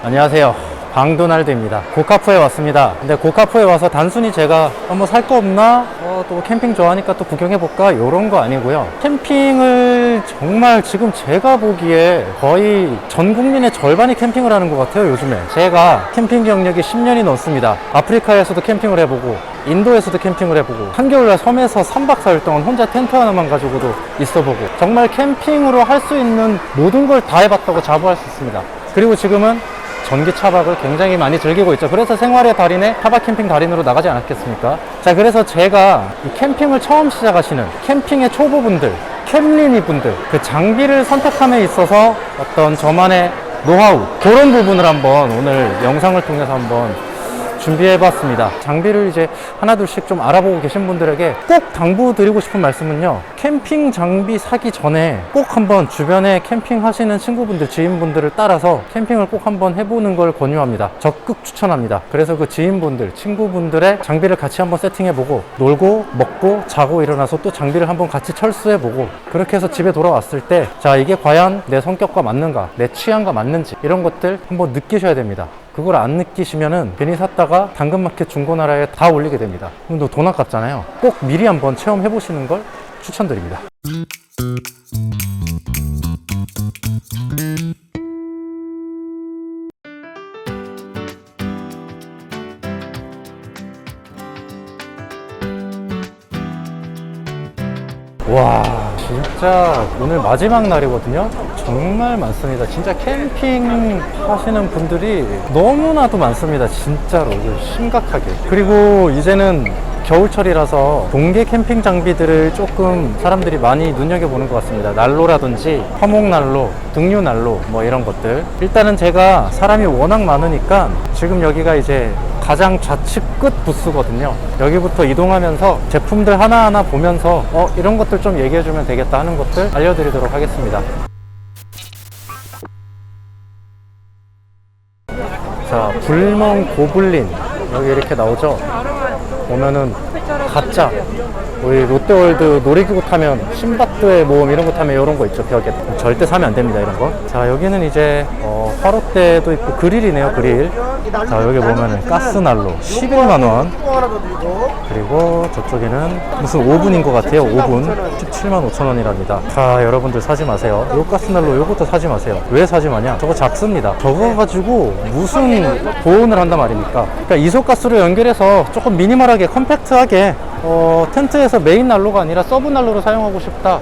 안녕하세요, 방도날드입니다. 고카푸에 왔습니다. 근데 고카푸에 와서 단순히 제가 뭐 살 거 없나? 또 캠핑 좋아하니까 또 구경해볼까? 이런 거 아니고요. 캠핑을 정말 지금 제가 보기에 거의 전 국민의 절반이 캠핑을 하는 것 같아요, 요즘에. 제가 캠핑 경력이 10년이 넘습니다. 아프리카에서도 캠핑을 해보고 인도에서도 캠핑을 해보고 한겨울날 섬에서 3박 4일 동안 혼자 텐트 하나만 가지고도 있어보고 정말 캠핑으로 할 수 있는 모든 걸 다 해봤다고 자부할 수 있습니다. 그리고 지금은 전기 차박을 굉장히 많이 즐기고 있죠. 그래서 생활의 달인의 차박 캠핑 달인으로 나가지 않았겠습니까? 자, 그래서 제가 이 캠핑을 처음 시작하시는 캠핑의 초보분들, 캠린이 분들, 그 장비를 선택함에 있어서 어떤 저만의 노하우, 그런 부분을 한번 오늘 영상을 통해서 한번 준비해봤습니다. 장비를 이제 하나둘씩 좀 알아보고 계신 분들에게 꼭 당부드리고 싶은 말씀은요, 캠핑 장비 사기 전에 꼭 한번 주변에 캠핑 하시는 친구분들, 지인분들을 따라서 캠핑을 꼭 한번 해보는 걸 권유합니다. 적극 추천합니다. 그래서 그 지인분들, 친구분들의 장비를 같이 한번 세팅해보고 놀고 먹고 자고 일어나서 또 장비를 한번 같이 철수해보고 그렇게 해서 집에 돌아왔을 때, 자, 이게 과연 내 성격과 맞는가, 내 취향과 맞는지, 이런 것들 한번 느끼셔야 됩니다. 그걸 안 느끼시면은 괜히 샀다가 당근마켓 중고나라에 다 올리게 됩니다. 그럼 돈 아깝잖아요. 꼭 미리 한번 체험해 보시는 걸 추천드립니다. 와, 진짜 오늘 마지막 날이거든요. 정말 많습니다. 진짜 캠핑 하시는 분들이 너무나도 많습니다. 진짜로 심각하게. 그리고 이제는 겨울철이라서 동계 캠핑 장비들을 조금 사람들이 많이 눈여겨보는 것 같습니다. 난로라든지 화목난로, 등유난로 뭐 이런 것들. 일단은 제가 사람이 워낙 많으니까 지금 여기가 이제 가장 좌측 끝 부스거든요. 여기부터 이동하면서 제품들 하나하나 보면서 이런 것들 좀 얘기해주면 되겠다 하는 것들 알려드리도록 하겠습니다. 자, 불멍 고블린 여기 이렇게 나오죠. 보면은 가짜, 우리 롯데월드 놀이기구 타면 신밧드의 모험 이런 거 타면 이런 거 있죠, 벽에. 절대 사면 안 됩니다, 이런 거. 자, 여기는 이제 화롯대도 있고 그릴이네요, 그릴. 자, 여기 보면은 가스난로 11만원. 그리고 저쪽에는 무슨 오븐인 것 같아요. 오븐 17만 5천원이랍니다. 자, 여러분들 사지 마세요. 요 가스난로 요것도 사지 마세요. 왜 사지 마냐? 저거 작습니다. 저거 가지고 무슨 보온을 한단 말입니까? 그러니까 이소가스로 연결해서 조금 미니멀하게 컴팩트하게 텐트에서 메인 난로가 아니라 서브 난로로 사용하고 싶다,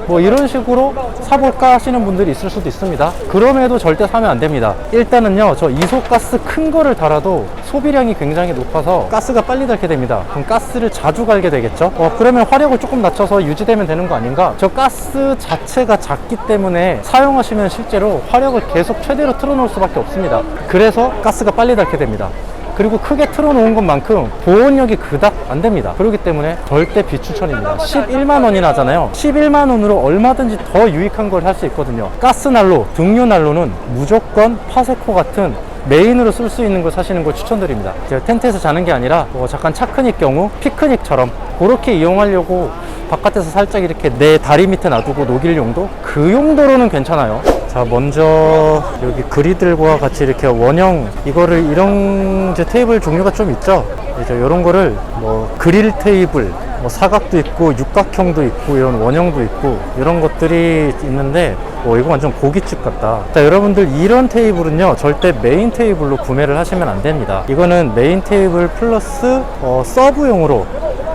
뭐 이런 식으로 사볼까 하시는 분들이 있을 수도 있습니다. 그럼에도 절대 사면 안 됩니다. 일단은요, 저 이소가스 큰 거를 달아도 소비량이 굉장히 높아서 가스가 빨리 닳게 됩니다. 그럼 가스를 자주 갈게 되겠죠. 그러면 화력을 조금 낮춰서 유지되면 되는 거 아닌가? 저 가스 자체가 작기 때문에 사용하시면 실제로 화력을 계속 최대로 틀어놓을 수밖에 없습니다. 그래서 가스가 빨리 닳게 됩니다. 그리고 크게 틀어놓은 것만큼 보온력이 그닥 안 됩니다. 그렇기 때문에 절대 비추천입니다. 11만원이나 하잖아요. 11만원으로 얼마든지 더 유익한 걸 할 수 있거든요. 가스난로, 등유난로는 무조건 파세코 같은 메인으로 쓸 수 있는 걸 사시는 걸 추천드립니다. 제가 텐트에서 자는 게 아니라 잠깐 차크닉 경우 피크닉처럼 그렇게 이용하려고 바깥에서 살짝 이렇게 내 다리 밑에 놔두고 녹일 용도? 그 용도로는 괜찮아요. 자, 먼저 여기 그리들과 같이 이렇게 원형, 이거를 이런 이제 테이블 종류가 좀 있죠. 이제 이런 거를 뭐 그릴 테이블, 뭐 사각도 있고 육각형도 있고 이런 원형도 있고 이런 것들이 있는데 이거 완전 고깃집 같다. 자, 여러분들 이런 테이블은요 절대 메인 테이블로 구매를 하시면 안 됩니다. 이거는 메인 테이블 플러스 서브용으로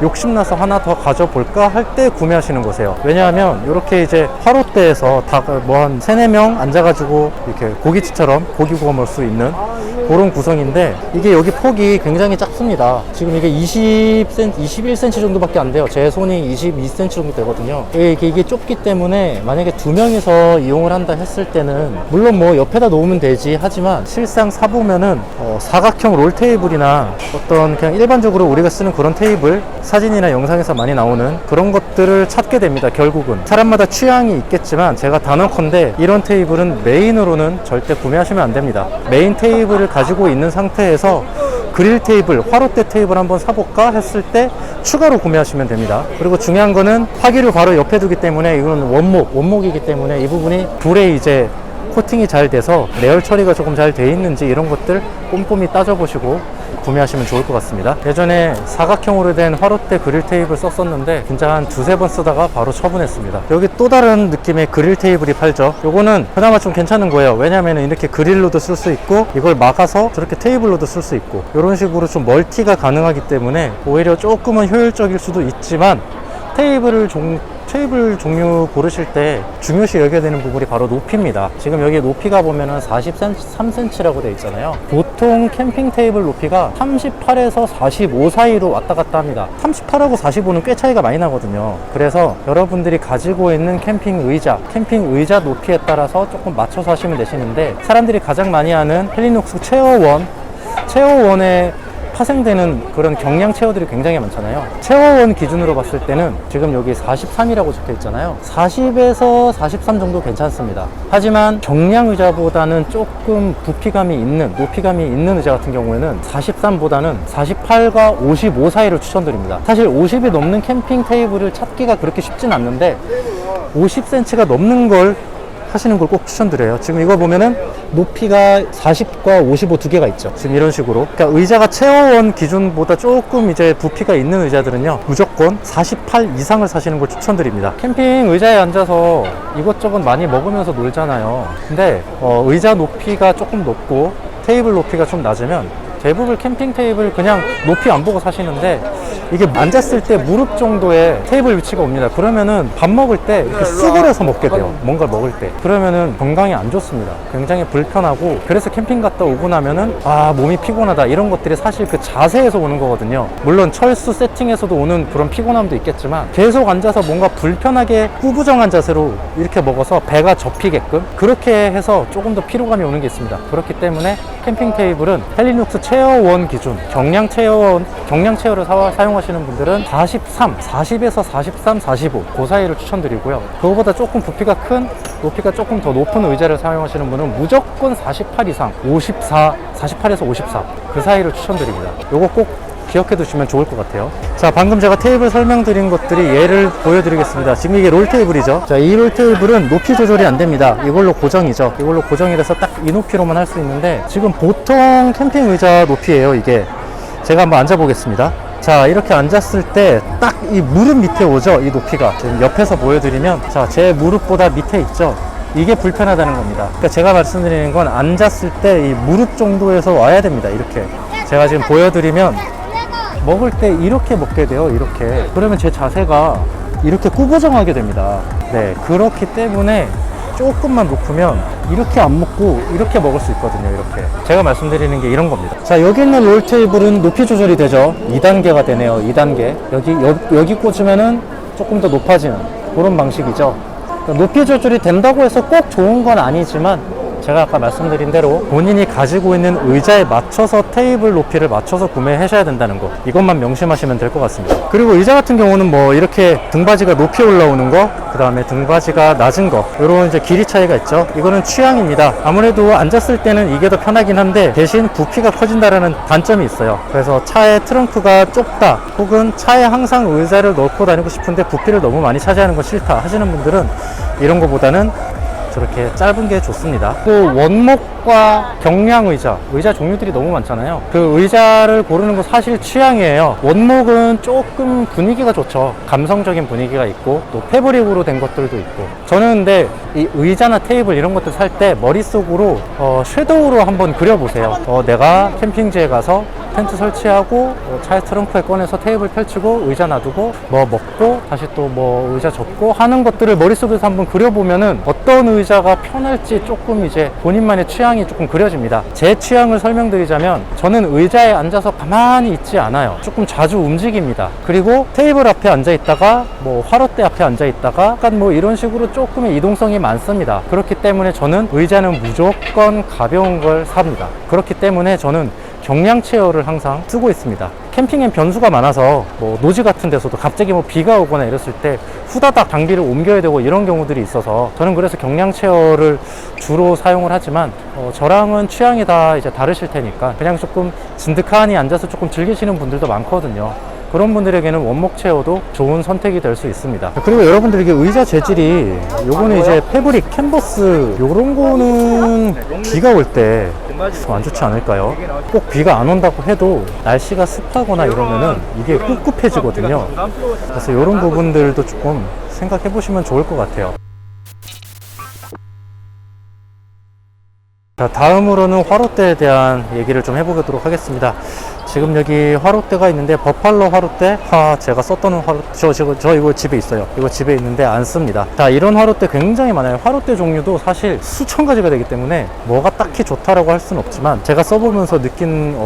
욕심나서 하나 더 가져볼까 할 때 구매하시는 거세요. 왜냐하면 이렇게 이제 화롯대에서 다 뭐 한 3-4명 앉아가지고 이렇게 고깃집처럼 고기 구워 먹을 수 있는 그런 구성인데, 이게 여기 폭이 굉장히 작습니다. 지금 이게 20cm, 21cm 정도밖에 안 돼요. 제 손이 22cm 정도 되거든요. 이게 좁기 때문에 만약에 2명이서 이용을 한다 했을 때는 물론 뭐 옆에다 놓으면 되지 하지만 실상 사보면은 사각형 롤 테이블이나 어떤 그냥 일반적으로 우리가 쓰는 그런 테이블, 사진이나 영상에서 많이 나오는 그런 것들을 찾게 됩니다. 결국은 사람마다 취향이 있겠지만 제가 단언컨대 이런 테이블은 메인으로는 절대 구매하시면 안 됩니다. 메인 테이블을 가지고 있는 상태에서 그릴 테이블, 화롯대 테이블 한번 사볼까 했을 때 추가로 구매하시면 됩니다. 그리고 중요한 거는 화기를 바로 옆에 두기 때문에 이건 원목이기 때문에 이 부분이 불에 이제 코팅이 잘 돼서 내열 처리가 조금 잘 돼 있는지 이런 것들 꼼꼼히 따져보시고 구매하시면 좋을 것 같습니다. 예전에 사각형으로 된 화롯대 그릴 테이블 썼었는데 진짜 한 두세 번 쓰다가 바로 처분했습니다. 여기 또 다른 느낌의 그릴 테이블이 팔죠. 요거는 그나마 좀 괜찮은 거예요. 왜냐면 이렇게 그릴로도 쓸 수 있고 이걸 막아서 저렇게 테이블로도 쓸 수 있고 이런 식으로 좀 멀티가 가능하기 때문에 오히려 조금은 효율적일 수도 있지만 테이블 종류 고르실 때 중요시 여겨야 되는 부분이 바로 높이입니다. 지금 여기 높이가 보면은 43cm라고 되어 있잖아요. 보통 캠핑 테이블 높이가 38에서 45 사이로 왔다 갔다 합니다. 38하고 45는 꽤 차이가 많이 나거든요. 그래서 여러분들이 가지고 있는 캠핑 의자 높이에 따라서 조금 맞춰서 하시면 되시는데, 사람들이 가장 많이 하는 헬리녹스 체어원에 파생되는 그런 경량 체어들이 굉장히 많잖아요. 체어원 기준으로 봤을 때는 지금 여기 43이라고 적혀 있잖아요. 40에서 43 정도 괜찮습니다. 하지만 경량 의자보다는 조금 부피감이 있는, 높이감이 있는 의자 같은 경우에는 43보다는 48과 55 사이를 추천드립니다. 사실 50이 넘는 캠핑 테이블을 찾기가 그렇게 쉽진 않는데 50cm가 넘는 걸 하시는 걸 꼭 추천드려요. 지금 이거 보면은 높이가 40과 55 두 개가 있죠. 지금 이런 식으로. 그러니까 의자가 체어원 기준보다 조금 이제 부피가 있는 의자들은요, 무조건 48 이상을 사시는 걸 추천드립니다. 캠핑 의자에 앉아서 이것저것 많이 먹으면서 놀잖아요. 근데 의자 높이가 조금 높고 테이블 높이가 좀 낮으면 대부분 캠핑 테이블 그냥 높이 안 보고 사시는데, 이게 앉았을 때 무릎 정도의 테이블 위치가 옵니다. 그러면은 밥 먹을 때 이렇게 수그려서 먹게 돼요. 뭔가 먹을 때. 그러면은 건강에 안 좋습니다. 굉장히 불편하고, 그래서 캠핑 갔다 오고 나면은 몸이 피곤하다, 이런 것들이 사실 그 자세에서 오는 거거든요. 물론 철수 세팅에서도 오는 그런 피곤함도 있겠지만, 계속 앉아서 뭔가 불편하게 꾸부정한 자세로 이렇게 먹어서 배가 접히게끔 그렇게 해서 조금 더 피로감이 오는 게 있습니다. 그렇기 때문에 캠핑 테이블은 헬리녹스 체어원 기준 경량 체어를 사용하시는 분들은 40에서 43, 45 그 사이를 추천드리고요. 그거보다 조금 부피가 큰, 높이가 조금 더 높은 의자를 사용하시는 분은 무조건 48 이상, 48에서 54 그 사이를 추천드립니다. 요거 꼭 기억해 두시면 좋을 것 같아요. 자, 방금 제가 테이블 설명드린 것들이 예를 보여드리겠습니다. 지금 이게 롤 테이블이죠. 자, 이 롤 테이블은 높이 조절이 안 됩니다. 이걸로 고정이죠. 이걸로 고정이 돼서 딱 이 높이로만 할 수 있는데, 지금 보통 캠핑 의자 높이예요. 이게 제가 한번 앉아 보겠습니다. 자, 이렇게 앉았을 때 딱 이 무릎 밑에 오죠. 이 높이가 지금 옆에서 보여드리면, 자, 제 무릎보다 밑에 있죠. 이게 불편하다는 겁니다. 그러니까 제가 말씀드리는 건 앉았을 때 이 무릎 정도에서 와야 됩니다. 이렇게 제가 지금 보여드리면 먹을 때 이렇게 먹게 돼요. 이렇게. 그러면 제 자세가 이렇게 꾸부정하게 됩니다. 네, 그렇기 때문에 조금만 높으면 이렇게 안 먹고 이렇게 먹을 수 있거든요. 이렇게. 제가 말씀드리는 게 이런 겁니다. 자, 여기 있는 롤 테이블은 높이 조절이 되죠. 2단계가 되네요. 2단계. 여기 꽂으면은 조금 더 높아지는 그런 방식이죠. 그러니까 높이 조절이 된다고 해서 꼭 좋은 건 아니지만, 제가 아까 말씀드린 대로 본인이 가지고 있는 의자에 맞춰서 테이블 높이를 맞춰서 구매하셔야 된다는 거, 이것만 명심하시면 될 것 같습니다. 그리고 의자 같은 경우는 뭐 이렇게 등받이가 높이 올라오는 거, 그 다음에 등받이가 낮은 거, 이런 이제 길이 차이가 있죠. 이거는 취향입니다. 아무래도 앉았을 때는 이게 더 편하긴 한데 대신 부피가 커진다라는 단점이 있어요. 그래서 차에 트렁크가 좁다, 혹은 차에 항상 의자를 넣고 다니고 싶은데 부피를 너무 많이 차지하는 거 싫다 하시는 분들은 이런 거보다는 저렇게 짧은 게 좋습니다. 또 원목과 경량 의자 종류들이 너무 많잖아요. 그 의자를 고르는 거 사실 취향이에요. 원목은 조금 분위기가 좋죠. 감성적인 분위기가 있고, 또 패브릭으로 된 것들도 있고. 저는 근데 이 의자나 테이블 이런 것들 살 때 머릿속으로 섀도우로 한번 그려보세요. 내가 캠핑지에 가서 텐트 설치하고 차에 트렁크에 꺼내서 테이블 펼치고 의자 놔두고 뭐 먹고 다시 또 뭐 의자 접고 하는 것들을 머릿속에서 한번 그려보면은 어떤 의자가 편할지 조금 이제 본인만의 취향이 조금 그려집니다. 제 취향을 설명드리자면, 저는 의자에 앉아서 가만히 있지 않아요. 조금 자주 움직입니다. 그리고 테이블 앞에 앉아 있다가 뭐 화롯대 앞에 앉아 있다가 약간 뭐 이런 식으로 조금의 이동성이 많습니다. 그렇기 때문에 저는 의자는 무조건 가벼운 걸 삽니다. 그렇기 때문에 저는 경량 체어를 항상 쓰고 있습니다. 캠핑엔 변수가 많아서 뭐 노지 같은 데서도 갑자기 뭐 비가 오거나 이랬을 때 후다닥 장비를 옮겨야 되고 이런 경우들이 있어서, 저는 그래서 경량 체어를 주로 사용을 하지만 저랑은 취향이 다 이제 다르실 테니까 그냥 조금 진득하니 앉아서 조금 즐기시는 분들도 많거든요. 그런 분들에게는 원목 체어도 좋은 선택이 될 수 있습니다. 그리고 여러분들 이게 의자 재질이 요거는 이제 패브릭, 캔버스 요런 거는 비가 올 때 안 좋지 않을까요? 꼭 비가 안 온다고 해도 날씨가 습하거나 이러면은 이게 꿉꿉해지거든요. 그래서 이런 부분들도 조금 생각해 보시면 좋을 것 같아요. 자, 다음으로는 화롯대에 대한 얘기를 좀 해보도록 하겠습니다. 지금 여기 화롯대가 있는데 버팔로 화롯대, 제가 썼던 화롯대, 저 이거 집에 있어요. 이거 집에 있는데 안 씁니다. 자, 이런 화롯대 굉장히 많아요. 화롯대 종류도 사실 수천 가지가 되기 때문에 뭐가 딱히 좋다라고 할 수는 없지만 제가 써보면서 느낀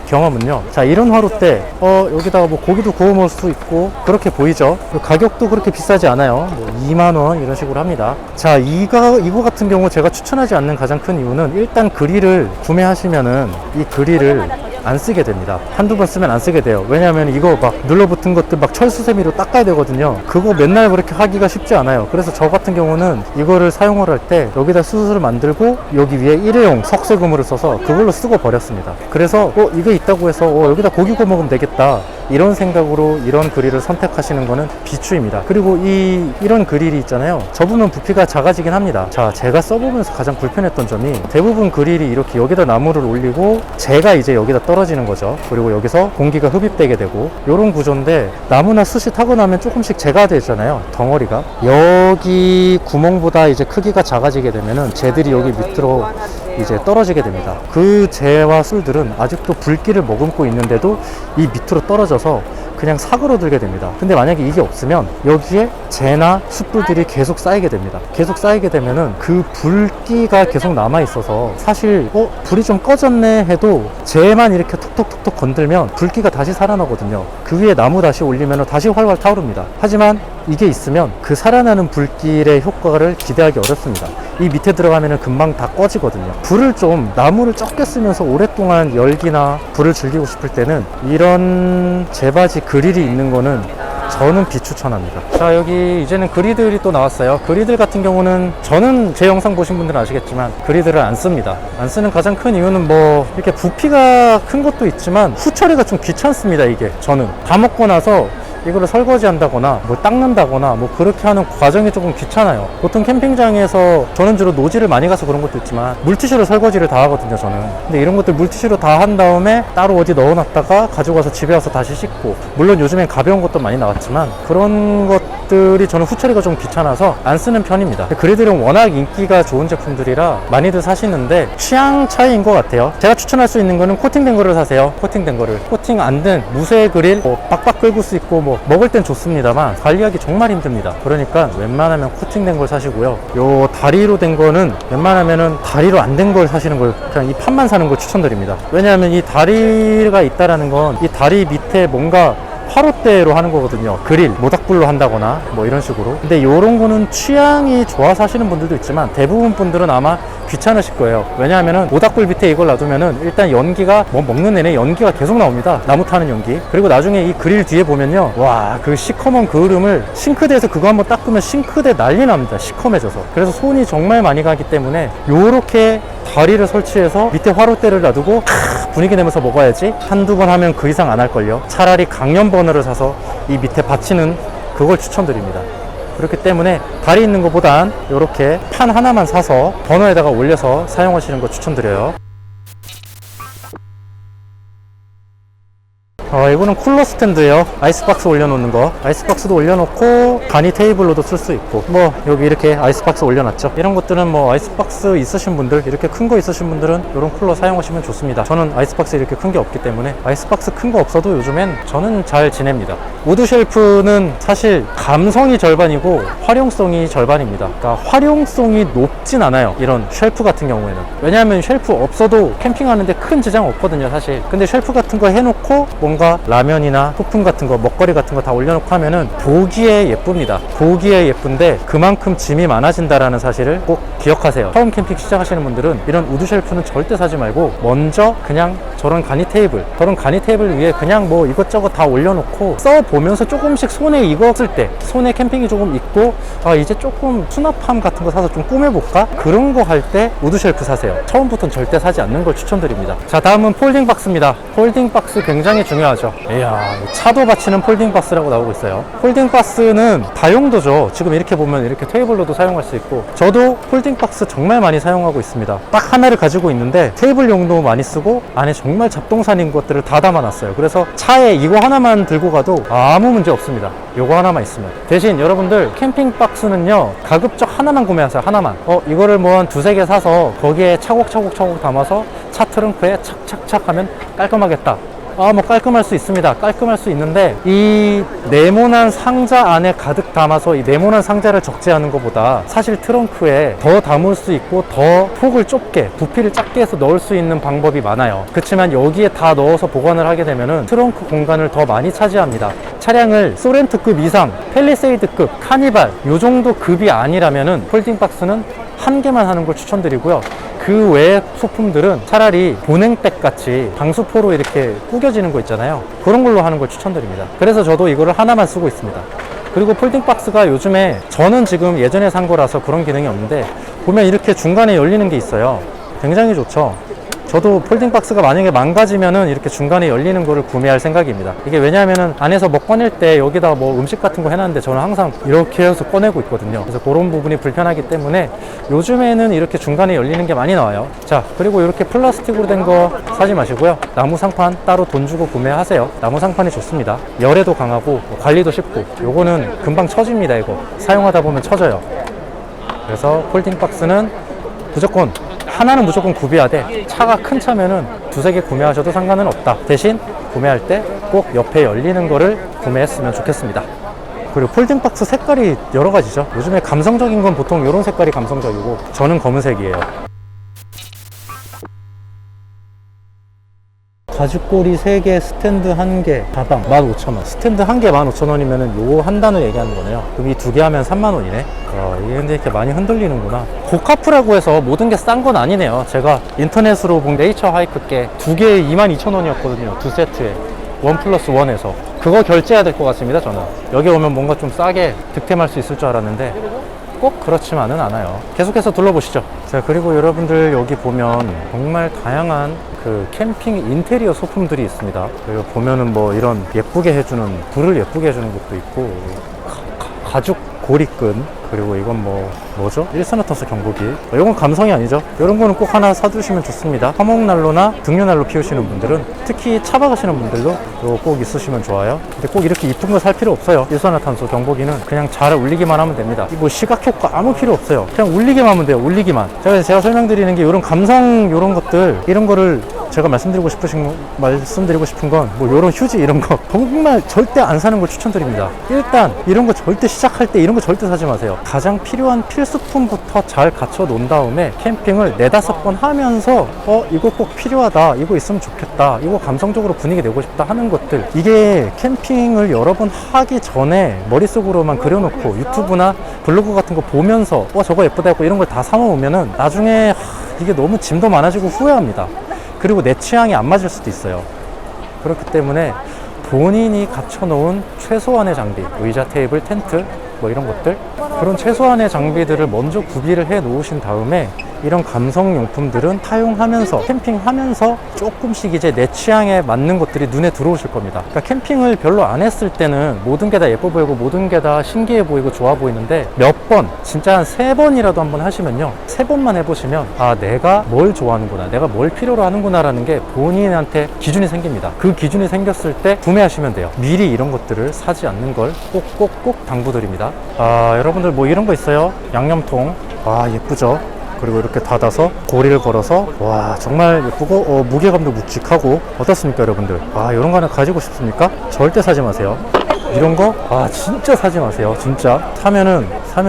경험은요. 자, 이런 화롯대 여기다가 뭐 고기도 구워 먹을 수 있고 그렇게 보이죠. 가격도 그렇게 비싸지 않아요. 뭐 2만원 이런 식으로 합니다. 자, 이거 같은 경우 제가 추천하지 않는 가장 큰 이유는 일단 그릴을 구매하시면은 이 그릴을 안 쓰게 됩니다. 한두 번 쓰면 안 쓰게 돼요. 왜냐하면 이거 막 눌러붙은 것들 막 철수세미로 닦아야 되거든요. 그거 맨날 그렇게 하기가 쉽지 않아요. 그래서 저 같은 경우는 이거를 사용을 할 때 여기다 수술을 만들고 여기 위에 일회용 석쇠고무를 써서 그걸로 쓰고 버렸습니다. 그래서 이거 있다고 해서 여기다 고기 구워 먹으면 되겠다 이런 생각으로 이런 그릴을 선택하시는 거는 비추입니다. 그리고 이런 그릴이 있잖아요. 접으면 부피가 작아지긴 합니다. 자, 제가 써보면서 가장 불편했던 점이 대부분 그릴이 이렇게 여기다 나무를 올리고 제가 이제 여기다 떨어지는 거죠. 그리고 여기서 공기가 흡입되게 되고 이런 구조인데 나무나 숯이 타고 나면 조금씩 재가 되잖아요. 덩어리가 여기 구멍보다 이제 크기가 작아지게 되면은 재들이 여기 밑으로 이제 떨어지게 됩니다. 그 재와 술들은 아직도 불길을 머금고 있는데도 이 밑으로 떨어져서 그냥 사그러들게 됩니다. 근데 만약에 이게 없으면 여기에 재나 숯불들이 계속 쌓이게 됩니다. 계속 쌓이게 되면은 그 불기가 계속 남아 있어서 사실 불이 좀 꺼졌네 해도 재만 이렇게 톡톡톡톡 건들면 불기가 다시 살아나거든요. 그 위에 나무 다시 올리면 다시 활활 타오릅니다. 하지만 이게 있으면 그 살아나는 불길의 효과를 기대하기 어렵습니다. 이 밑에 들어가면 금방 다 꺼지거든요. 불을 좀 나무를 적게 쓰면서 오랫동안 열기나 불을 즐기고 싶을 때는 이런 재바지 그릴이 있는 거는 저는 비추천합니다. 자, 여기 이제는 그리들이 또 나왔어요. 그리들 같은 경우는 저는 제 영상 보신 분들은 아시겠지만 그리들을 안 씁니다. 안 쓰는 가장 큰 이유는 뭐 이렇게 부피가 큰 것도 있지만 후처리가 좀 귀찮습니다. 이게 저는 다 먹고 나서 이거를 설거지 한다거나 뭐 닦는다거나 뭐 그렇게 하는 과정이 조금 귀찮아요. 보통 캠핑장에서 저는 주로 노지를 많이 가서 그런 것도 있지만 물티슈로 설거지를 다 하거든요, 저는. 근데 이런 것들 물티슈로 다 한 다음에 따로 어디 넣어놨다가 가지고 와서 집에 와서 다시 씻고, 물론 요즘엔 가벼운 것도 많이 나왔지만 그런 것들이 저는 후처리가 좀 귀찮아서 안 쓰는 편입니다. 그리들은 워낙 인기가 좋은 제품들이라 많이들 사시는데 취향 차이인 것 같아요. 제가 추천할 수 있는 거는 코팅된 거를 사세요. 코팅된 거를. 코팅 안 된 무쇠 그릴 빡빡 끓고 수 있고 뭐 먹을 땐 좋습니다만 관리하기 정말 힘듭니다. 그러니까 웬만하면 코팅된 걸 사시고요. 요 다리로 된 거는 웬만하면은 다리로 안 된 걸 사시는 걸, 그냥 이 판만 사는 걸 추천드립니다. 왜냐하면 이 다리가 있다라는 건 이 다리 밑에 뭔가 화롯대로 하는 거거든요. 그릴, 모닥불로 한다거나 뭐 이런 식으로. 근데 요런 거는 취향이 좋아서 하시는 분들도 있지만 대부분 분들은 아마 귀찮으실 거예요. 왜냐하면은 모닥불 밑에 이걸 놔두면은 일단 연기가 뭐 먹는 내내 연기가 계속 나옵니다. 나무 타는 연기. 그리고 나중에 이 그릴 뒤에 보면요, 와, 그 시커먼 그을음을 싱크대에서 그거 한번 닦으면 싱크대 난리 납니다. 시커매져서. 그래서 손이 정말 많이 가기 때문에 요렇게 다리를 설치해서 밑에 화롯대를 놔두고 분위기 내면서 먹어야지. 한두 번 하면 그 이상 안 할걸요. 차라리 강연 버너를 사서 이 밑에 받치는 그걸 추천드립니다. 그렇기 때문에 다리 있는 것보단 이렇게 판 하나만 사서 버너에다가 올려서 사용하시는 거 추천드려요. 이거는 쿨러 스탠드예요. 아이스박스 올려놓는 거. 아이스박스도 올려놓고 간이 테이블로도 쓸 수 있고, 뭐 여기 이렇게 아이스박스 올려놨죠. 이런 것들은 뭐 아이스박스 있으신 분들, 이렇게 큰 거 있으신 분들은 이런 쿨러 사용하시면 좋습니다. 저는 아이스박스 이렇게 큰 게 없기 때문에 아이스박스 큰 거 없어도 요즘엔 저는 잘 지냅니다. 우드 쉘프는 사실 감성이 절반이고 활용성이 절반입니다. 그러니까 활용성이 높진 않아요, 이런 쉘프 같은 경우에는. 왜냐하면 쉘프 없어도 캠핑하는데 큰 지장 없거든요, 사실. 근데 쉘프 같은 거 해놓고 뭔가 라면이나 소품 같은 거, 먹거리 같은 거 다 올려놓고 하면은 보기에 예쁩니다. 보기에 예쁜데 그만큼 짐이 많아진다라는 사실을 꼭 기억하세요. 처음 캠핑 시작하시는 분들은 이런 우드 쉘프는 절대 사지 말고 먼저 그냥 저런 간이 테이블 위에 그냥 뭐 이것저것 다 올려놓고 써보면서 조금씩 손에 익었을 때, 손에 캠핑이 조금 있고 이제 조금 수납함 같은 거 사서 좀 꾸며볼까? 그런 거 할 때 우드 쉘프 사세요. 처음부터는 절대 사지 않는 걸 추천드립니다. 자, 다음은 폴딩 박스입니다. 폴딩 박스 굉장히 중요하죠. 이야, 차도 받치는 폴딩 박스라고 나오고 있어요. 폴딩 박스는 다용도죠. 지금 이렇게 보면 이렇게 테이블로도 사용할 수 있고, 저도 폴딩 박스 정말 많이 사용하고 있습니다. 딱 하나를 가지고 있는데 테이블용도 많이 쓰고 안에 정말 잡동사닌 것들을 다 담아놨어요. 그래서 차에 이거 하나만 들고 가도 아무 문제 없습니다. 요거 하나만 있으면. 대신 여러분들 캠핑 박스는요, 가급적 하나만 구매하세요. 하나만. 이거를 뭐 한 두세 개 사서 거기에 차곡차곡 담아서 차 트렁크에 착착착 하면 깔끔하겠다. 뭐 깔끔할 수 있습니다. 깔끔할 수 있는데, 이 네모난 상자 안에 가득 담아서 이 네모난 상자를 적재하는 것보다 사실 트렁크에 더 담을 수 있고 더 폭을 좁게, 부피를 작게 해서 넣을 수 있는 방법이 많아요. 그렇지만 여기에 다 넣어서 보관을 하게 되면은 트렁크 공간을 더 많이 차지합니다. 차량을 소렌트급 이상, 팰리세이드급, 카니발 요 정도 급이 아니라면은 폴딩 박스는 한 개만 하는 걸 추천드리고요. 그 외의 소품들은 차라리 보냉백 같이 방수포로 이렇게 구겨지는 거 있잖아요. 그런 걸로 하는 걸 추천드립니다. 그래서 저도 이거를 하나만 쓰고 있습니다. 그리고 폴딩 박스가 요즘에, 저는 지금 예전에 산 거라서 그런 기능이 없는데, 보면 이렇게 중간에 열리는 게 있어요. 굉장히 좋죠. 저도 폴딩 박스가 만약에 망가지면은 이렇게 중간에 열리는 거를 구매할 생각입니다. 이게 왜냐하면은 안에서 뭐 꺼낼 때 여기다 뭐 음식 같은 거 해놨는데 저는 항상 이렇게 해서 꺼내고 있거든요. 그래서 그런 부분이 불편하기 때문에 요즘에는 이렇게 중간에 열리는 게 많이 나와요. 자, 그리고 이렇게 플라스틱으로 된 거 사지 마시고요. 나무 상판 따로 돈 주고 구매하세요. 나무 상판이 좋습니다. 열에도 강하고 관리도 쉽고, 요거는 금방 처집니다. 이거 사용하다 보면 처져요. 그래서 폴딩 박스는 하나는 무조건 구비해야 돼. 차가 큰 차면은 두세 개 구매하셔도 상관은 없다. 대신 구매할 때 꼭 옆에 열리는 거를 구매했으면 좋겠습니다. 그리고 폴딩 박스 색깔이 여러 가지죠. 요즘에 감성적인 건 보통 이런 색깔이 감성적이고, 저는 검은색이에요. 가죽고리 3개, 스탠드 1개, 가방 15,000원. 스탠드 1개 15,000원이면은 요 한 단을 얘기하는 거네요. 그럼 이 2개 하면 3만원이네. 이게 근데 이렇게 많이 흔들리는구나. 고카프라고 해서 모든 게 싼 건 아니네요. 제가 인터넷으로 본 네이처 하이크께 2개에 22,000원이었거든요. 2세트에. 1+1에서. 그거 결제해야 될 것 같습니다, 저는. 여기 오면 뭔가 좀 싸게 득템할 수 있을 줄 알았는데, 꼭 그렇지만은 않아요. 계속해서 둘러보시죠. 자, 그리고 여러분들 여기 보면 정말 다양한 그 캠핑 인테리어 소품들이 있습니다. 그리고 보면은 뭐 이런 예쁘게 해주는, 불을 예쁘게 해주는 것도 있고, 가죽 고리끈, 그리고 이건 뭐죠? 일산화탄소 경보기. 이건 감성이 아니죠. 이런 거는 꼭 하나 사두시면 좋습니다. 화목난로나 등유난로 피우시는 분들은, 특히 차 박으시는 분들도 이거 꼭 있으시면 좋아요. 근데 꼭 이렇게 이쁜 거 살 필요 없어요. 일산화탄소 경보기는 그냥 잘 울리기만 하면 됩니다. 뭐 시각 효과 아무 필요 없어요. 그냥 울리기만 하면 돼요. 울리기만. 제가 설명드리는 게 이런 감성, 이런 것들, 이런 거를 제가 말씀드리고 싶은 건 뭐 이런 휴지 이런 거 정말 절대 안 사는 걸 추천드립니다. 일단 이런 거 절대 시작할 때 이런 거 절대 사지 마세요. 가장 필요한 필수품부터 잘 갖춰 놓은 다음에 캠핑을 4-5번 하면서 이거 꼭 필요하다, 이거 있으면 좋겠다, 이거 감성적으로 분위기 내고 싶다 하는 것들, 이게 캠핑을 여러 번 하기 전에 머릿속으로만 그려놓고 유튜브나 블로그 같은 거 보면서 저거 예쁘다 했고 이런 걸 다 사모으면은 나중에 이게 너무 짐도 많아지고 후회합니다. 그리고 내 취향이 안 맞을 수도 있어요. 그렇기 때문에 본인이 갖춰놓은 최소한의 장비, 의자, 테이블, 텐트 뭐 이런 것들, 그런 최소한의 장비들을 먼저 구비를 해 놓으신 다음에 이런 감성용품들은 사용하면서, 캠핑하면서 조금씩 이제 내 취향에 맞는 것들이 눈에 들어오실 겁니다. 그러니까 캠핑을 별로 안 했을 때는 모든 게 다 예뻐 보이고 모든 게 다 신기해 보이고 좋아 보이는데, 몇 번, 진짜 한 3번이라도 한번 하시면요, 3번만 해보시면 내가 뭘 좋아하는구나, 내가 뭘 필요로 하는구나 라는 게 본인한테 기준이 생깁니다. 그 기준이 생겼을 때 구매하시면 돼요. 미리 이런 것들을 사지 않는 걸 꼭 당부드립니다. 여러분들 뭐 이런 거 있어요. 양념통. 예쁘죠? 그리고 이렇게 닫아서 고리를 걸어서, 와 정말 예쁘고 무게감도 묵직하고, 어떻습니까 여러분들? 이런 거 하나 가지고 싶습니까? 절대 사지 마세요. 이런 거 진짜 사지 마세요. 진짜 사면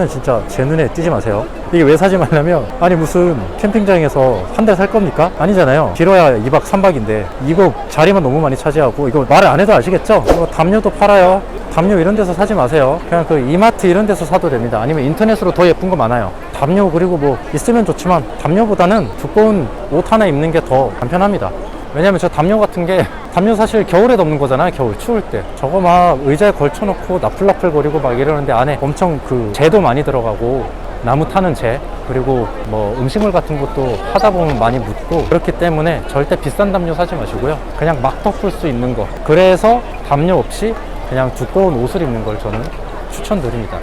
진짜 제 눈에 띄지 마세요. 이게 왜 사지 말냐면, 아니 무슨 캠핑장에서 한 달 살 겁니까? 아니잖아요. 길어야 2박 3박인데 이거 자리만 너무 많이 차지하고, 이거 말을 안 해도 아시겠죠? 이거 담요도 팔아요. 담요 이런 데서 사지 마세요. 그냥 그 이마트 이런 데서 사도 됩니다. 아니면 인터넷으로 더 예쁜 거 많아요. 담요, 그리고 뭐 있으면 좋지만 담요보다는 두꺼운 옷 하나 입는 게 더 간편합니다. 왜냐면 저 담요 같은 게 담요 사실 겨울에 덮는 거잖아요. 겨울 추울 때 저거 막 의자에 걸쳐놓고 나풀나풀 거리고 막 이러는데 안에 엄청 그 재도 많이 들어가고 나무 타는 재, 그리고 뭐 음식물 같은 것도 하다 보면 많이 묻고 그렇기 때문에 절대 비싼 담요 사지 마시고요. 그냥 막 덮을 수 있는 거, 그래서 담요 없이 그냥 두꺼운 옷을 입는 걸 저는 추천드립니다.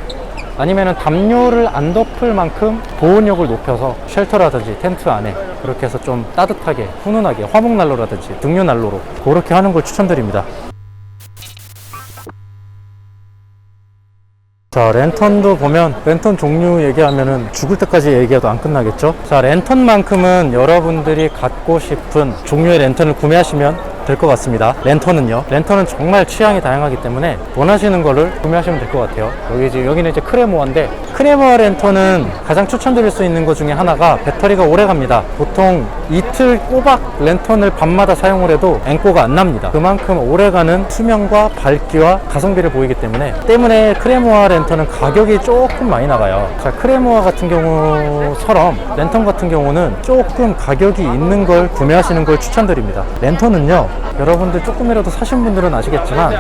아니면은 담요를 안 덮을 만큼 보온력을 높여서 쉘터라든지 텐트 안에 그렇게 해서 좀 따뜻하게 훈훈하게 화목난로라든지 등유난로로 그렇게 하는 걸 추천드립니다. 자, 랜턴도 보면 랜턴 종류 얘기하면은 죽을 때까지 얘기해도 안 끝나겠죠. 자, 랜턴만큼은 여러분들이 갖고 싶은 종류의 랜턴을 구매하시면 될 것 같습니다. 랜턴은 정말 취향이 다양하기 때문에 원하시는 거를 구매하시면 될 것 같아요. 여기는 이제 크레모아인데, 크레모아 랜턴은 가장 추천드릴 수 있는 것 중에 하나가 배터리가 오래 갑니다. 보통 이틀 꼬박 랜턴을 밤마다 사용을 해도 앵꼬가 안 납니다. 그만큼 오래가는 수명과 밝기와 가성비를 보이기 때문에 크레모아 랜턴은 가격이 조금 많이 나가요. 자, 크레모아 같은 경우처럼 랜턴 같은 경우는 조금 가격이 있는 걸 구매하시는 걸 추천드립니다. 랜턴은요, 여러분들 조금이라도 사신 분들은 아시겠지만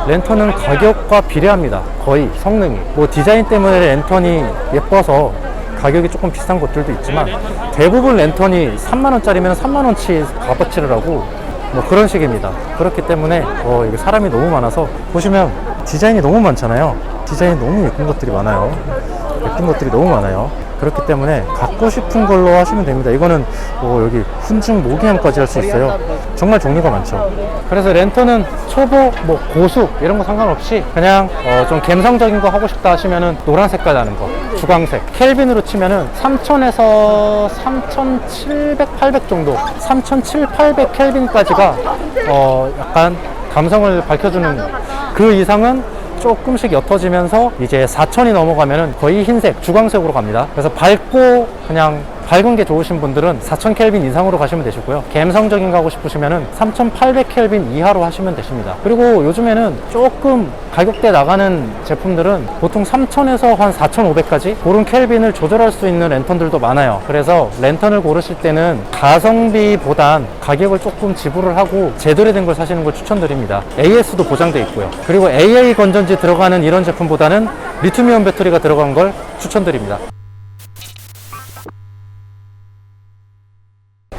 랜턴은 가격과 비례합니다. 거의 성능이 뭐 디자인 때문에 랜턴이 예뻐서 가격이 조금 비싼 것들도 있지만 대부분 랜턴이 3만원짜리면 3만원치 값어치를 하고 뭐 그런 식입니다. 그렇기 때문에 이게 사람이 너무 많아서 보시면 디자인이 너무 많잖아요. 디자인이 너무 예쁜 것들이 많아요. 예쁜 것들이 너무 많아요. 그렇기 때문에 갖고 싶은 걸로 하시면 됩니다. 이거는 여기 훈증 모기향까지 할 수 있어요. 정말 종류가 많죠. 그래서 랜턴은 초보, 뭐 고수 이런 거 상관없이 그냥 좀 감성적인 거 하고 싶다 하시면은 노란 색깔 나는 거, 주광색, 켈빈으로 치면은 3000에서 3700, 800 정도, 3700, 800 켈빈까지가 약간 감성을 밝혀주는, 그 이상은 조금씩 옅어지면서 이제 4000이 넘어가면은 거의 흰색, 주광색으로 갑니다. 그래서 밝고 그냥 밝은 게 좋으신 분들은 4000 켈빈 이상으로 가시면 되시고요. 감성적인 거 하고 싶으시면은 3800 켈빈 이하로 하시면 되십니다. 그리고 요즘에는 조금 가격대 나가는 제품들은 보통 3000에서 한 4500까지 그런 켈빈을 조절할 수 있는 랜턴들도 많아요. 그래서 랜턴을 고르실 때는 가성비보단 가격을 조금 지불을 하고 제대로 된 걸 사시는 걸 추천드립니다. AS도 보장돼 있고요. 그리고 AA 건전지 들어가는 이런 제품보다는 리튬이온 배터리가 들어간 걸 추천드립니다.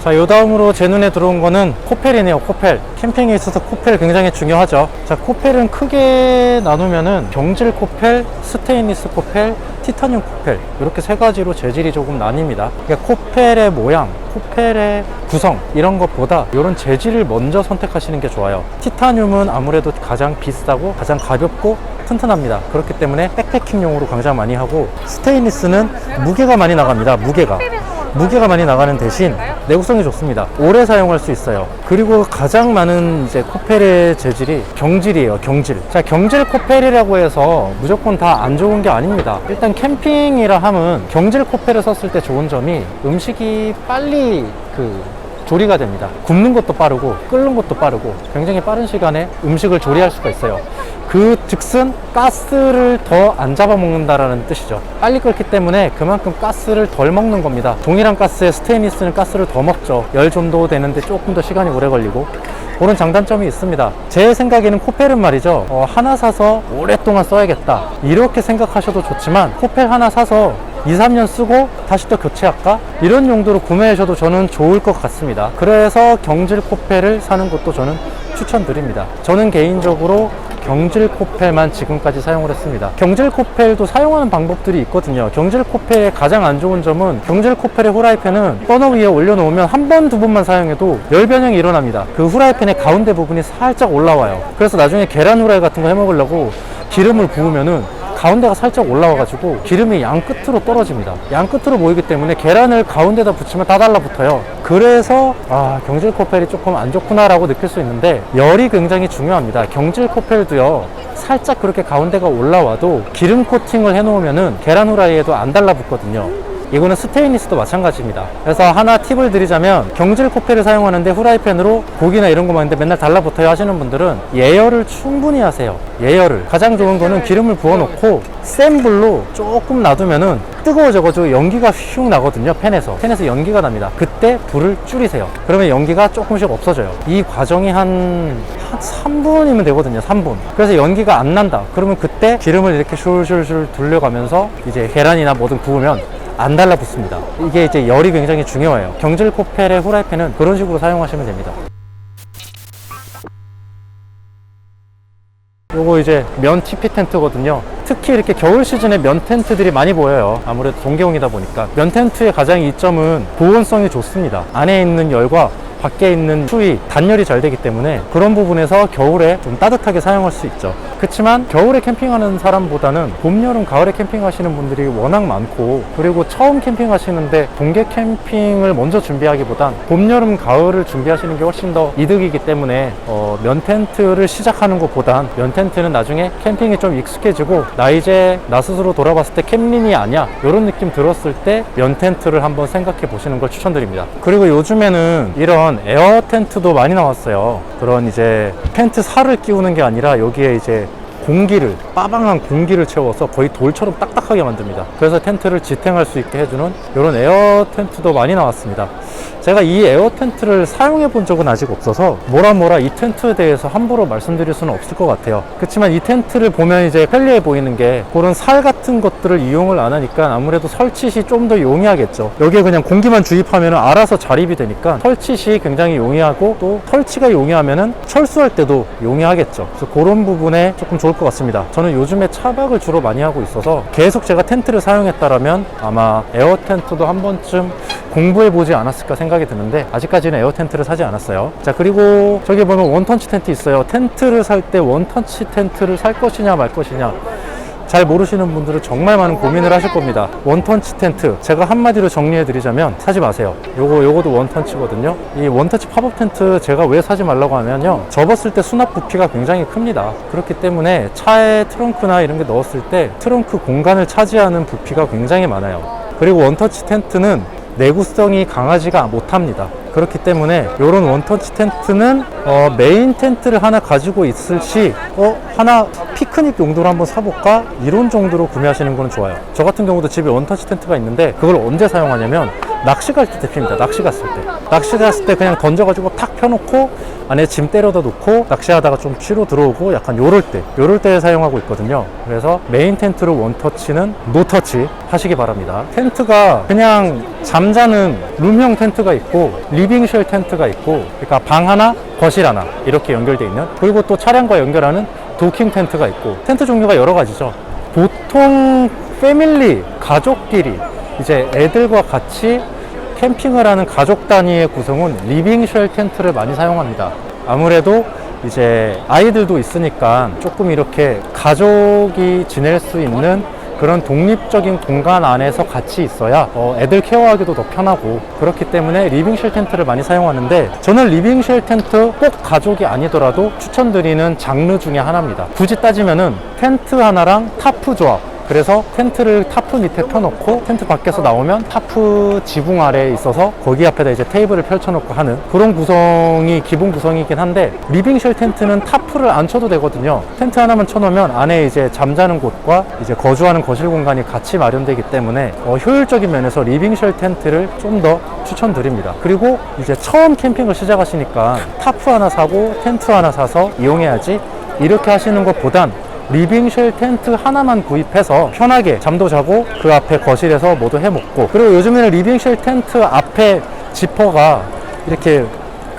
자, 요 다음으로 제 눈에 들어온 거는 코펠이네요. 코펠. 캠핑에 있어서 코펠 굉장히 중요하죠. 자, 코펠은 크게 나누면은 경질 코펠, 스테인리스 코펠, 티타늄 코펠, 이렇게 세 가지로 재질이 조금 나뉩니다. 그러니까 코펠의 모양, 코펠의 구성 이런 것보다 이런 재질을 먼저 선택하시는 게 좋아요. 티타늄은 아무래도 가장 비싸고 가장 가볍고 튼튼합니다. 그렇기 때문에 백패킹용으로 가장 많이 하고, 스테인리스는 무게가 많이 나갑니다. 무게가 많이 나가는 대신 내구성이 좋습니다. 오래 사용할 수 있어요. 그리고 가장 많은 이제 코펠의 재질이 경질이에요. 경질. 자, 경질 코펠이라고 해서 무조건 다 안 좋은 게 아닙니다. 일단 캠핑이라 하면 경질 코펠을 썼을 때 좋은 점이 음식이 빨리 조리가 됩니다. 굽는 것도 빠르고 끓는 것도 빠르고 굉장히 빠른 시간에 음식을 조리할 수가 있어요. 그 즉슨 가스를 더 안 잡아먹는다라는 뜻이죠. 빨리 끓기 때문에 그만큼 가스를 덜 먹는 겁니다. 동일한 가스에 스테인리스는 가스를 더 먹죠. 열 전도 되는데 조금 더 시간이 오래 걸리고, 그런 장단점이 있습니다. 제 생각에는 코펠은 말이죠, 하나 사서 오랫동안 써야겠다 이렇게 생각하셔도 좋지만, 코펠 하나 사서 2-3년 쓰고 다시 또 교체할까? 이런 용도로 구매하셔도 저는 좋을 것 같습니다. 그래서 경질 코펠을 사는 것도 저는 추천드립니다. 저는 개인적으로 경질 코펠만 지금까지 사용을 했습니다. 경질 코펠도 사용하는 방법들이 있거든요. 경질 코펠의 가장 안 좋은 점은, 경질 코펠의 후라이팬은 버너 위에 올려놓으면 한 번, 두 번만 사용해도 열 변형이 일어납니다. 그 후라이팬의 가운데 부분이 살짝 올라와요. 그래서 나중에 계란 후라이 같은 거 해 먹으려고 기름을 부으면은 가운데가 살짝 올라와가지고 기름이 양 끝으로 떨어집니다. 양 끝으로 모이기 때문에 계란을 가운데다 붙이면 다 달라붙어요. 그래서 경질 코펠이 조금 안 좋구나 라고 느낄 수 있는데, 열이 굉장히 중요합니다. 경질 코펠도요, 살짝 그렇게 가운데가 올라와도 기름 코팅을 해 놓으면은 계란 후라이에도 안 달라붙거든요. 이거는 스테인리스도 마찬가지입니다. 그래서 하나 팁을 드리자면 경질 코페를 사용하는데 후라이팬으로 고기나 이런 거 먹는데 맨날 달라붙어요 하시는 분들은 예열을 충분히 하세요. 예열을. 가장 좋은 거는 기름을 부어놓고 센 불로 조금 놔두면은 뜨거워져가지고 연기가 휙 나거든요. 팬에서 연기가 납니다. 그때 불을 줄이세요. 그러면 연기가 조금씩 없어져요. 이 과정이 한 3분이면 되거든요. 3분. 그래서 연기가 안 난다. 그러면 그때 기름을 이렇게 슐슐슐 돌려가면서 이제 계란이나 뭐든 구우면 안 달라붙습니다. 이게 이제 열이 굉장히 중요해요. 경질 코펠의 후라이팬은 그런 식으로 사용하시면 됩니다. 요거 이제 면 TP 텐트거든요. 특히 이렇게 겨울 시즌에 면 텐트들이 많이 보여요. 아무래도 동계용이다 보니까. 면 텐트의 가장 이점은 보온성이 좋습니다. 안에 있는 열과 밖에 있는 추위, 단열이 잘 되기 때문에 그런 부분에서 겨울에 좀 따뜻하게 사용할 수 있죠. 그렇지만 겨울에 캠핑하는 사람보다는 봄, 여름, 가을에 캠핑하시는 분들이 워낙 많고, 그리고 처음 캠핑하시는데 동계 캠핑을 먼저 준비하기보단 봄, 여름, 가을을 준비하시는 게 훨씬 더 이득이기 때문에 면 텐트를 시작하는 것보단 면 텐트는 나중에 캠핑이 좀 익숙해지고 나 이제 나 스스로 돌아봤을 때 캠민이 아니야 이런 느낌 들었을 때 면 텐트를 한번 생각해 보시는 걸 추천드립니다. 그리고 요즘에는 이런 에어 텐트도 많이 나왔어요. 그런 이제 텐트 살을 끼우는 게 아니라 여기에 이제 공기를, 빠방한 공기를 채워서 거의 돌처럼 딱딱하게 만듭니다. 그래서 텐트를 지탱할 수 있게 해주는 이런 에어 텐트도 많이 나왔습니다. 제가 이 에어 텐트를 사용해 본 적은 아직 없어서 뭐라 이 텐트에 대해서 함부로 말씀드릴 수는 없을 것 같아요. 그렇지만 이 텐트를 보면 이제 편리해 보이는 게 그런 살 같은 것들을 이용을 안 하니까 아무래도 설치시 좀 더 용이하겠죠. 여기에 그냥 공기만 주입하면 알아서 자립이 되니까 설치시 굉장히 용이하고, 또 설치가 용이하면은 철수할 때도 용이하겠죠. 그래서 그런 부분에 조금 좋을 것 같습니다. 저는 요즘에 차박을 주로 많이 하고 있어서 계속 제가 텐트를 사용했다라면 아마 에어 텐트도 한 번쯤 공부해 보지 않았을까 생각이 드는데 아직까지는 에어 텐트를 사지 않았어요. 자, 그리고 저기 보면 원터치 텐트 있어요. 텐트를 살 때 원터치 텐트를 살 것이냐 말 것이냐 잘 모르시는 분들은 정말 많은 고민을 하실 겁니다. 원터치 텐트, 제가 한마디로 정리해 드리자면 사지 마세요. 요것도 원터치거든요. 이 원터치 팝업 텐트 제가 왜 사지 말라고 하면요, 접었을 때 수납 부피가 굉장히 큽니다. 그렇기 때문에 차에 트렁크나 이런 게 넣었을 때 트렁크 공간을 차지하는 부피가 굉장히 많아요. 그리고 원터치 텐트는 내구성이 강하지가 못합니다. 그렇기 때문에 이런 원터치 텐트는 메인 텐트를 하나 가지고 있을 시 하나 피크닉 용도로 한번 사볼까? 이런 정도로 구매하시는 건 좋아요. 저 같은 경우도 집에 원터치 텐트가 있는데 그걸 언제 사용하냐면 낚시 갈 때 핍니다. 낚시 갔을 때 그냥 던져가지고 탁 펴놓고 안에 짐 때려다 놓고 낚시하다가 좀 쉬러 들어오고 약간 요럴 때 사용하고 있거든요. 그래서 메인 텐트로 원터치는 노터치 하시기 바랍니다. 텐트가 그냥 잠자는 룸형 텐트가 있고 리빙쉘 텐트가 있고, 그러니까 방 하나 거실 하나 이렇게 연결되어 있는, 그리고 또 차량과 연결하는 도킹 텐트가 있고, 텐트 종류가 여러 가지죠. 보통 패밀리, 가족끼리 이제 애들과 같이 캠핑을 하는 가족 단위의 구성은 리빙쉘 텐트를 많이 사용합니다. 아무래도 이제 아이들도 있으니까 조금 이렇게 가족이 지낼 수 있는 그런 독립적인 공간 안에서 같이 있어야 애들 케어하기도 더 편하고, 그렇기 때문에 리빙쉘 텐트를 많이 사용하는데, 저는 리빙쉘 텐트 꼭 가족이 아니더라도 추천드리는 장르 중에 하나입니다. 굳이 따지면은 텐트 하나랑 타프 조합, 그래서 텐트를 타프 밑에 펴놓고 텐트 밖에서 나오면 타프 지붕 아래에 있어서 거기 앞에다 이제 테이블을 펼쳐놓고 하는 그런 구성이 기본 구성이긴 한데, 리빙쉘 텐트는 타프를 안 쳐도 되거든요. 텐트 하나만 쳐놓으면 안에 이제 잠자는 곳과 이제 거주하는 거실 공간이 같이 마련되기 때문에 효율적인 면에서 리빙쉘 텐트를 좀 더 추천드립니다. 그리고 이제 처음 캠핑을 시작하시니까 타프 하나 사고 텐트 하나 사서 이용해야지 이렇게 하시는 것보단 리빙쉘 텐트 하나만 구입해서 편하게 잠도 자고 그 앞에 거실에서 뭐도 해먹고, 그리고 요즘에는 리빙쉘 텐트 앞에 지퍼가 이렇게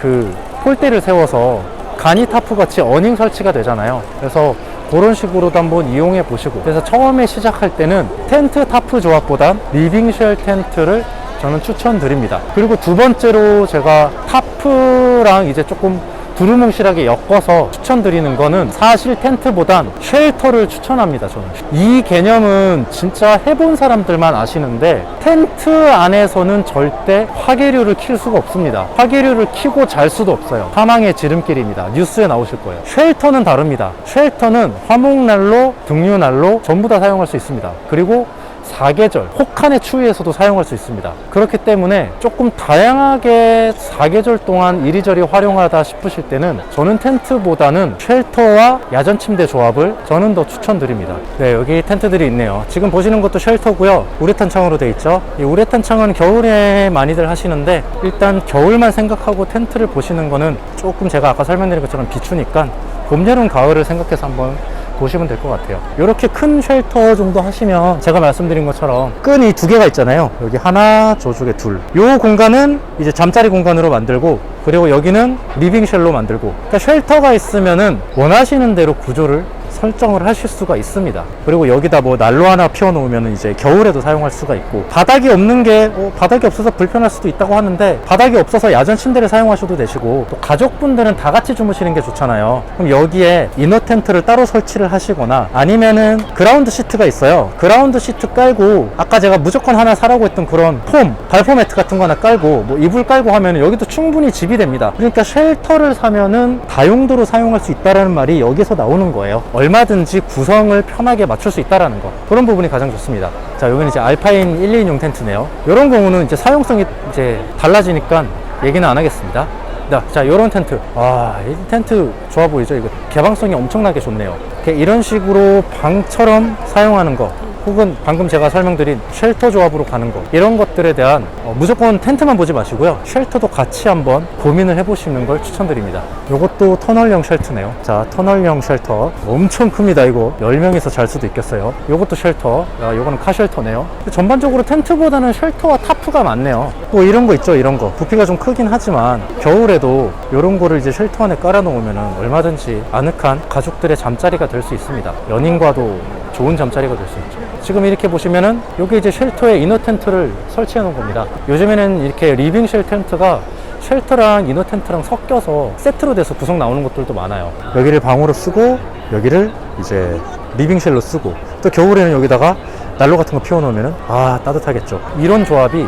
그 폴대를 세워서 간이 타프 같이 어닝 설치가 되잖아요. 그래서 그런 식으로도 한번 이용해 보시고, 그래서 처음에 시작할 때는 텐트 타프 조합보단 리빙쉘 텐트를 저는 추천드립니다. 그리고 두 번째로 제가 타프랑 이제 조금 두루뭉실하게 엮어서 추천드리는 거는 사실 텐트보단 쉘터를 추천합니다. 저는 이 개념은 진짜 해본 사람들만 아시는데, 텐트 안에서는 절대 화계류를 킬 수가 없습니다. 화계류를 키고 잘 수도 없어요. 사망의 지름길입니다. 뉴스에 나오실 거예요. 쉘터는 다릅니다. 쉘터는 화목난로, 등유난로 전부 다 사용할 수 있습니다. 그리고 4계절 혹한의 추위에서도 사용할 수 있습니다. 그렇기 때문에 조금 다양하게 4계절 동안 이리저리 활용하다 싶으실 때는 저는 텐트보다는 쉘터와 야전 침대 조합을 저는 더 추천드립니다. 네, 여기 텐트들이 있네요. 지금 보시는 것도 쉘터고요. 우레탄 창으로 되어 있죠. 이 우레탄 창은 겨울에 많이들 하시는데 일단 겨울만 생각하고 텐트를 보시는 거는 조금 제가 아까 설명드린 것처럼 비추니까 봄, 여름, 가을을 생각해서 한번 보시면 될 것 같아요. 이렇게 큰 쉘터 정도 하시면 제가 말씀드린 것처럼 끈이 2개가 있잖아요. 여기 하나, 저쪽에 둘. 요 공간은 이제 잠자리 공간으로 만들고, 그리고 여기는 리빙쉘로 만들고. 그러니까 쉘터가 있으면은 원하시는 대로 구조를 설정을 하실 수가 있습니다. 그리고 여기다 뭐 난로 하나 피워 놓으면 이제 겨울에도 사용할 수가 있고, 바닥이 없는 게 바닥이 없어서 불편할 수도 있다고 하는데 바닥이 없어서 야전 침대를 사용하셔도 되시고, 또 가족분들은 다 같이 주무시는 게 좋잖아요. 그럼 여기에 이너 텐트를 따로 설치를 하시거나, 아니면은 그라운드 시트가 있어요. 그라운드 시트 깔고, 아까 제가 무조건 하나 사라고 했던 그런 폼, 발포 매트 같은 거 하나 깔고 뭐 이불 깔고 하면 여기도 충분히 집이 됩니다. 그러니까 쉘터를 사면은 다용도로 사용할 수 있다라는 말이 여기서 나오는 거예요. 얼마든지 구성을 편하게 맞출 수 있다라는 거, 그런 부분이 가장 좋습니다. 자, 여기는 이제 알파인 1, 2인용 텐트네요. 이런 경우는 이제 사용성이 이제 달라지니까 얘기는 안 하겠습니다. 자, 이런 텐트, 이 텐트 좋아 보이죠? 이거 개방성이 엄청나게 좋네요. 이런 식으로 방처럼 사용하는 거, 혹은 방금 제가 설명드린 쉘터 조합으로 가는 거, 이런 것들에 대한 무조건 텐트만 보지 마시고요, 쉘터도 같이 한번 고민을 해보시는 걸 추천드립니다. 이것도 터널형 쉘터네요. 자, 터널형 쉘터 엄청 큽니다. 이거 10명이서 잘 수도 있겠어요. 이것도 쉘터, 이거는 카쉘터네요. 전반적으로 텐트보다는 쉘터와 타프가 많네요. 또 이런 거 있죠. 이런 거 부피가 좀 크긴 하지만 겨울에도 이런 거를 이제 쉘터 안에 깔아 놓으면 얼마든지 아늑한 가족들의 잠자리가 될 수 있습니다. 연인과도 좋은 잠자리가 될 수 있죠. 지금 이렇게 보시면은 여기 이제 쉘터에 이너 텐트를 설치해 놓은 겁니다. 요즘에는 이렇게 리빙쉘 텐트가 쉘터랑 이너 텐트랑 섞여서 세트로 돼서 구성 나오는 것들도 많아요. 여기를 방으로 쓰고 여기를 이제 리빙쉘로 쓰고, 또 겨울에는 여기다가 난로 같은 거 피워 놓으면은 따뜻하겠죠. 이런 조합이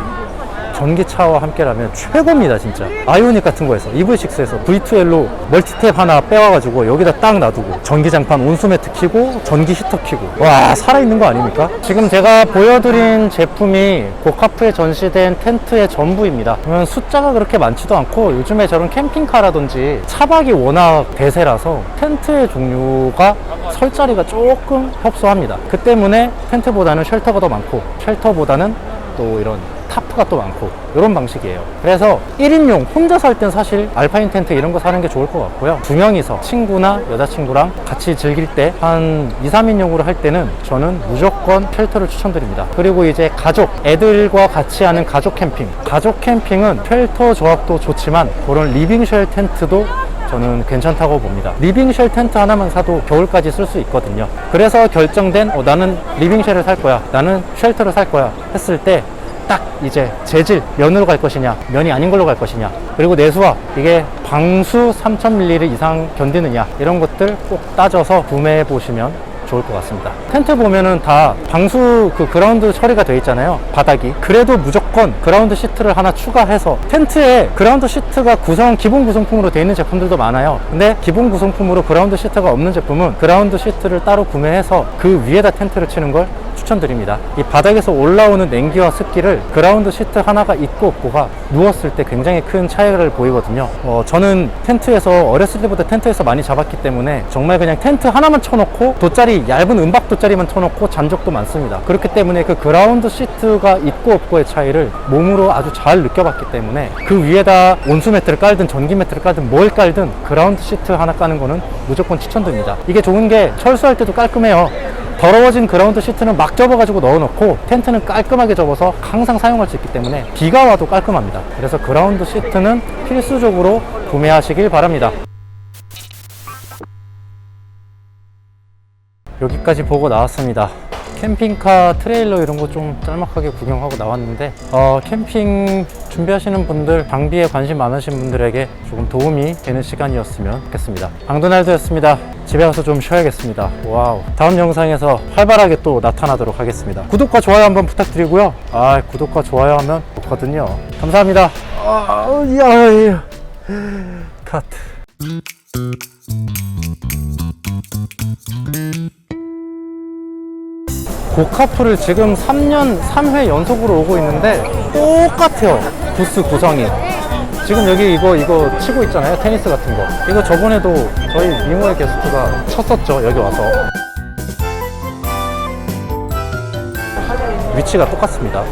전기차와 함께라면 최고입니다. 진짜 아이오닉 같은 거에서 EV6에서 V2L로 멀티탭 하나 빼와가지고 여기다 딱 놔두고 전기장판 온수매트 켜고 전기 히터 켜고, 와, 살아있는 거 아닙니까? 지금 제가 보여드린 제품이 고카프에 전시된 텐트의 전부입니다. 그러면 숫자가 그렇게 많지도 않고, 요즘에 저런 캠핑카라든지 차박이 워낙 대세라서 텐트의 종류가 설 자리가 조금 협소합니다. 그 때문에 텐트보다는 쉘터가 더 많고, 쉘터보다는 또 이런 타프가 또 많고, 이런 방식이에요. 그래서 1인용 혼자 살 땐 사실 알파인 텐트 이런 거 사는 게 좋을 것 같고요, 2명이서 친구나 여자친구랑 같이 즐길 때 한 2, 3인용으로 할 때는 저는 무조건 쉘터를 추천드립니다. 그리고 이제 가족, 애들과 같이 하는 가족 캠핑은 쉘터 조합도 좋지만 그런 리빙쉘 텐트도 저는 괜찮다고 봅니다. 리빙쉘 텐트 하나만 사도 겨울까지 쓸 수 있거든요. 그래서 결정된 나는 리빙쉘을 살 거야, 나는 쉘터를 살 거야 했을 때 딱 이제 재질, 면으로 갈 것이냐, 면이 아닌 걸로 갈 것이냐, 그리고 내수와 이게 방수 3000ml 이상 견디느냐, 이런 것들 꼭 따져서 구매해 보시면 좋을 것 같습니다. 텐트 보면은 다 방수 그라운드 처리가 되어 있잖아요, 바닥이. 그래도 무조건 그라운드 시트를 하나 추가해서, 텐트에 그라운드 시트가 기본 구성품으로 되어 있는 제품들도 많아요. 근데 기본 구성품으로 그라운드 시트가 없는 제품은 그라운드 시트를 따로 구매해서 그 위에다 텐트를 치는 걸 추천드립니다. 이 바닥에서 올라오는 냉기와 습기를 그라운드 시트 하나가 있고 없고가 누웠을 때 굉장히 큰 차이를 보이거든요. 저는 텐트에서, 어렸을 때부터 텐트에서 많이 잡았기 때문에 정말 그냥 텐트 하나만 쳐놓고 얇은 은박 돗자리만 쳐놓고 잔 적도 많습니다. 그렇기 때문에 그 그라운드 시트가 있고 없고의 차이를 몸으로 아주 잘 느껴봤기 때문에, 그 위에다 온수 매트를 깔든 전기 매트를 깔든 뭘 깔든 그라운드 시트 하나 까는 거는 무조건 추천드립니다. 이게 좋은 게 철수할 때도 깔끔해요. 더러워진 그라운드 시트는 막 접어가지고 넣어놓고, 텐트는 깔끔하게 접어서 항상 사용할 수 있기 때문에 비가 와도 깔끔합니다. 그래서 그라운드 시트는 필수적으로 구매하시길 바랍니다. 여기까지 보고 나왔습니다. 캠핑카 트레일러 이런 거 좀 짤막하게 구경하고 나왔는데, 캠핑 준비하시는 분들, 장비에 관심 많으신 분들에게 조금 도움이 되는 시간이었으면 좋겠습니다. 방도날드였습니다. 집에 가서 좀 쉬어야겠습니다. 와우. 다음 영상에서 활발하게 또 나타나도록 하겠습니다. 구독과 좋아요 한번 부탁드리고요. 구독과 좋아요 하면 좋거든요. 감사합니다. 카트. 고카프를 지금 3회 연속으로 오고 있는데 똑같아요. 부스 구성이. 지금 여기 이거 치고 있잖아요. 테니스 같은 거. 이거 저번에도 저희 미모의 게스트가 쳤었죠. 여기 와서. 위치가 똑같습니다.